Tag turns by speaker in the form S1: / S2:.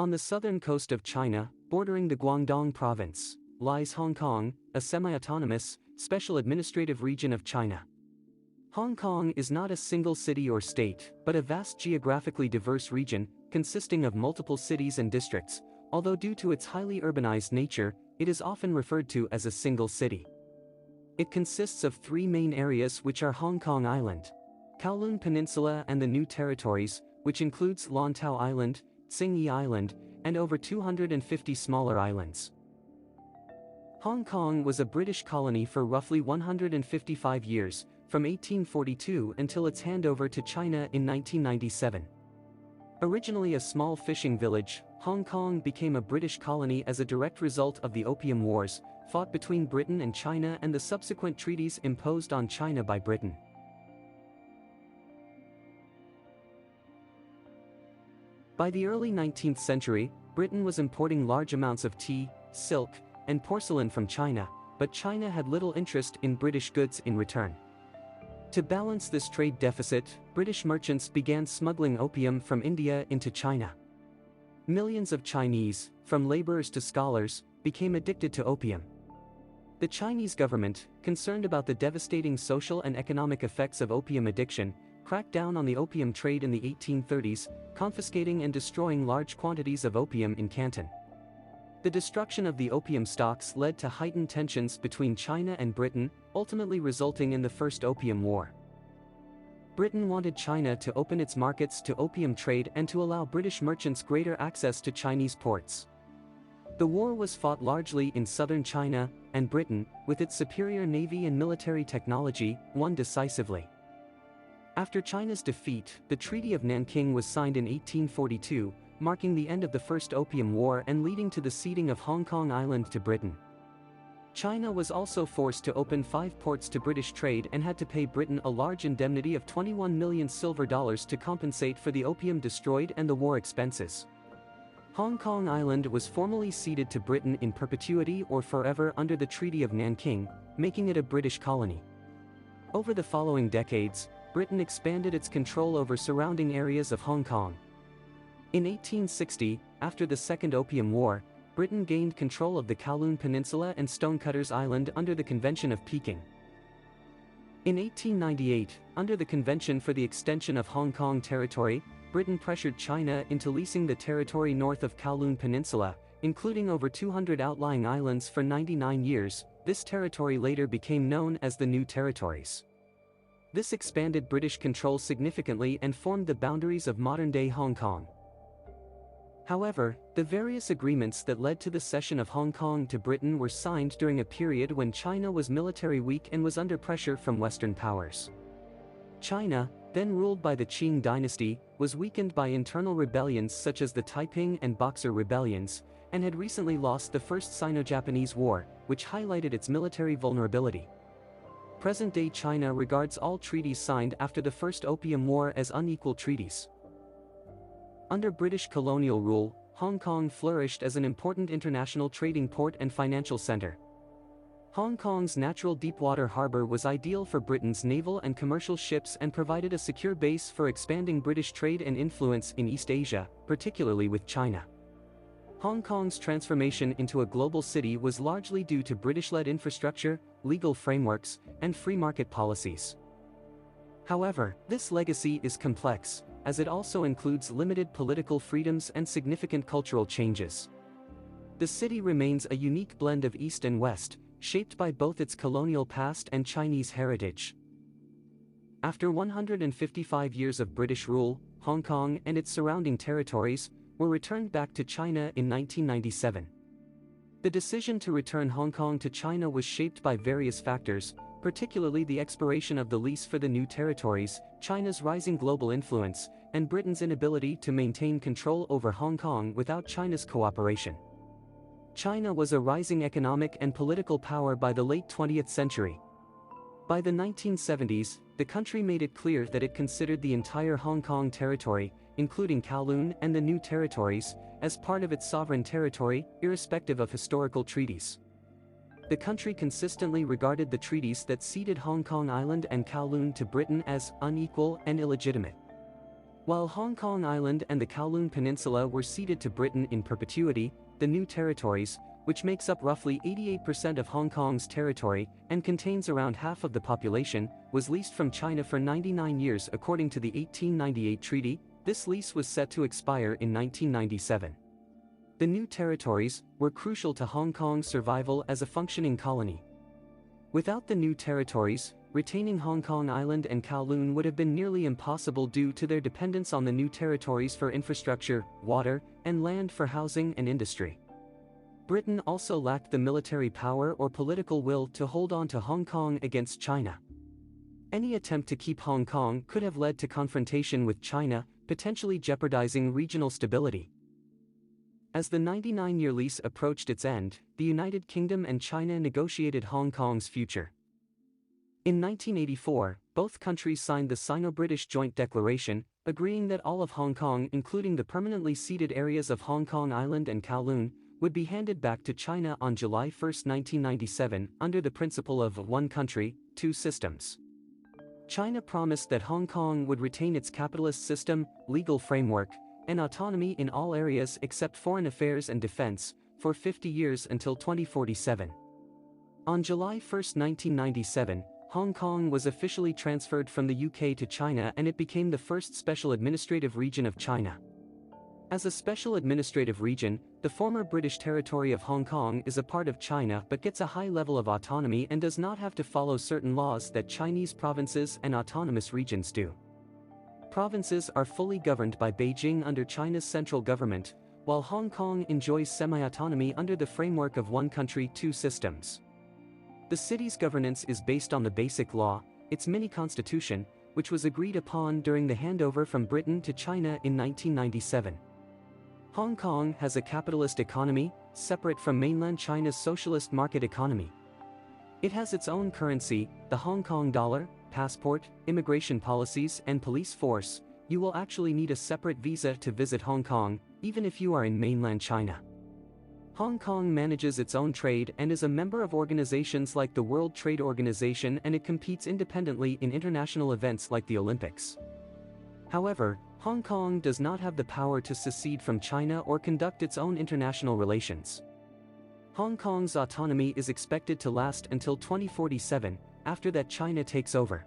S1: On the southern coast of China, bordering the Guangdong province, lies Hong Kong, a semi-autonomous, special administrative region of China. Hong Kong is not a single city or state, but a vast geographically diverse region, consisting of multiple cities and districts, although due to its highly urbanized nature, it is often referred to as a single city. It consists of three main areas, which are Hong Kong Island, Kowloon Peninsula and the New Territories, which includes Lantau Island, Tsing Island, and over 250 smaller islands. Hong Kong was a British colony for roughly 155 years, from 1842 until its handover to China in 1997. Originally a small fishing village, Hong Kong became a British colony as a direct result of the Opium Wars, fought between Britain and China, and the subsequent treaties imposed on China by Britain. By the early 19th century, Britain was importing large amounts of tea, silk, and porcelain from China, but China had little interest in British goods in return. To balance this trade deficit, British merchants began smuggling opium from India into China. Millions of Chinese, from laborers to scholars, became addicted to opium. The Chinese government, concerned about the devastating social and economic effects of opium addiction, cracked down on the opium trade in the 1830s, confiscating and destroying large quantities of opium in Canton. The destruction of the opium stocks led to heightened tensions between China and Britain, ultimately resulting in the First Opium War. Britain wanted China to open its markets to opium trade and to allow British merchants greater access to Chinese ports. The war was fought largely in southern China, and Britain, with its superior navy and military technology, won decisively. After China's defeat, the Treaty of Nanking was signed in 1842, marking the end of the First Opium War and leading to the ceding of Hong Kong Island to Britain. China was also forced to open 5 ports to British trade and had to pay Britain a large indemnity of 21 million silver dollars to compensate for the opium destroyed and the war expenses. Hong Kong Island was formally ceded to Britain in perpetuity or forever under the Treaty of Nanking, making it a British colony. Over the following decades, Britain expanded its control over surrounding areas of Hong Kong. In 1860, after the Second Opium War, Britain gained control of the Kowloon Peninsula and Stonecutters Island under the Convention of Peking. In 1898, under the Convention for the Extension of Hong Kong Territory, Britain pressured China into leasing the territory north of Kowloon Peninsula, including over 200 outlying islands, for 99 years. This territory later became known as the New Territories. This expanded British control significantly and formed the boundaries of modern-day Hong Kong. However, the various agreements that led to the cession of Hong Kong to Britain were signed during a period when China was military weak and was under pressure from Western powers. China, then ruled by the Qing dynasty, was weakened by internal rebellions such as the Taiping and Boxer rebellions, and had recently lost the First Sino-Japanese War, which highlighted its military vulnerability. Present-day China regards all treaties signed after the First Opium War as unequal treaties. Under British colonial rule, Hong Kong flourished as an important international trading port and financial center. Hong Kong's natural deepwater harbor was ideal for Britain's naval and commercial ships and provided a secure base for expanding British trade and influence in East Asia, particularly with China. Hong Kong's transformation into a global city was largely due to British-led infrastructure, legal frameworks, and free market policies. However, this legacy is complex, as it also includes limited political freedoms and significant cultural changes. The city remains a unique blend of East and West, shaped by both its colonial past and Chinese heritage. After 155 years of British rule, Hong Kong and its surrounding territories were returned back to China in 1997. The decision to return Hong Kong to China was shaped by various factors, particularly the expiration of the lease for the New Territories, China's rising global influence, and Britain's inability to maintain control over Hong Kong without China's cooperation. China was a rising economic and political power by the late 20th century. By the 1970s, the country made it clear that it considered the entire Hong Kong territory, including Kowloon and the New Territories, as part of its sovereign territory, irrespective of historical treaties. The country consistently regarded the treaties that ceded Hong Kong Island and Kowloon to Britain as unequal and illegitimate. While Hong Kong Island and the Kowloon Peninsula were ceded to Britain in perpetuity, the new territories, which makes up roughly 88% of Hong Kong's territory and contains around half of the population, was leased from China for 99 years according to the 1898 treaty. This lease was set to expire in 1997. The new territories were crucial to Hong Kong's survival as a functioning colony. Without the new territories, retaining Hong Kong Island and Kowloon would have been nearly impossible due to their dependence on the new territories for infrastructure, water, and land for housing and industry. Britain also lacked the military power or political will to hold on to Hong Kong against China. Any attempt to keep Hong Kong could have led to confrontation with China, potentially jeopardizing regional stability. As the 99-year lease approached its end, the United Kingdom and China negotiated Hong Kong's future. In 1984, both countries signed the Sino-British Joint Declaration, agreeing that all of Hong Kong, including the permanently ceded areas of Hong Kong Island and Kowloon, would be handed back to China on July 1, 1997, under the principle of one country, two systems. China promised that Hong Kong would retain its capitalist system, legal framework, and autonomy in all areas except foreign affairs and defense, for 50 years until 2047. On July 1, 1997, Hong Kong was officially transferred from the UK to China and it became the first special administrative region of China. As a special administrative region, the former British territory of Hong Kong is a part of China but gets a high level of autonomy and does not have to follow certain laws that Chinese provinces and autonomous regions do. Provinces are fully governed by Beijing under China's central government, while Hong Kong enjoys semi-autonomy under the framework of one country, two systems. The city's governance is based on the Basic Law, its mini-constitution, which was agreed upon during the handover from Britain to China in 1997. Hong Kong has a capitalist economy, separate from mainland China's socialist market economy. It has its own currency, the Hong Kong dollar, passport, immigration policies, and police force. You will actually need a separate visa to visit Hong Kong, even if you are in mainland China. Hong Kong manages its own trade and is a member of organizations like the World Trade Organization, and it competes independently in international events like the Olympics. However, Hong Kong does not have the power to secede from China or conduct its own international relations. Hong Kong's autonomy is expected to last until 2047, after that China takes over.